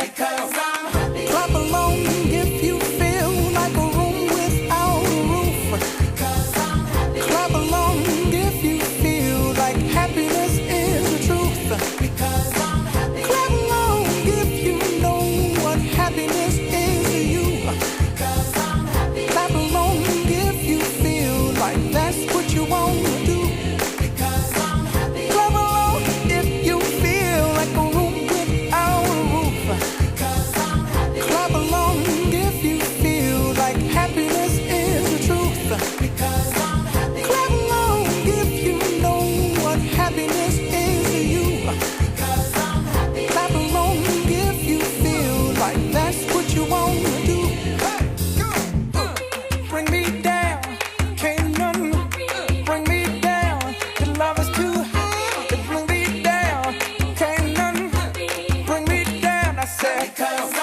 because I'm happy. Clap along if you feel like a room without a roof. Because I'm happy. Clap along if you feel like happiness is the truth. Because I'm happy. Clap along if you know what happiness is to you. Because I'm happy. Clap along if you feel like that's what you want to do. Because I'm happy. Clap along if you feel like a room without a roof. Because I'm happy. Clap along if you feel like happiness is the truth. Because I'm happy. Clap along if you know what happiness is to you. Because I'm happy. Clap along if you feel like that's what you want to do. Bring me down, can't none bring me down. The love is too high to bring me down. Can't none bring me down. I said, Because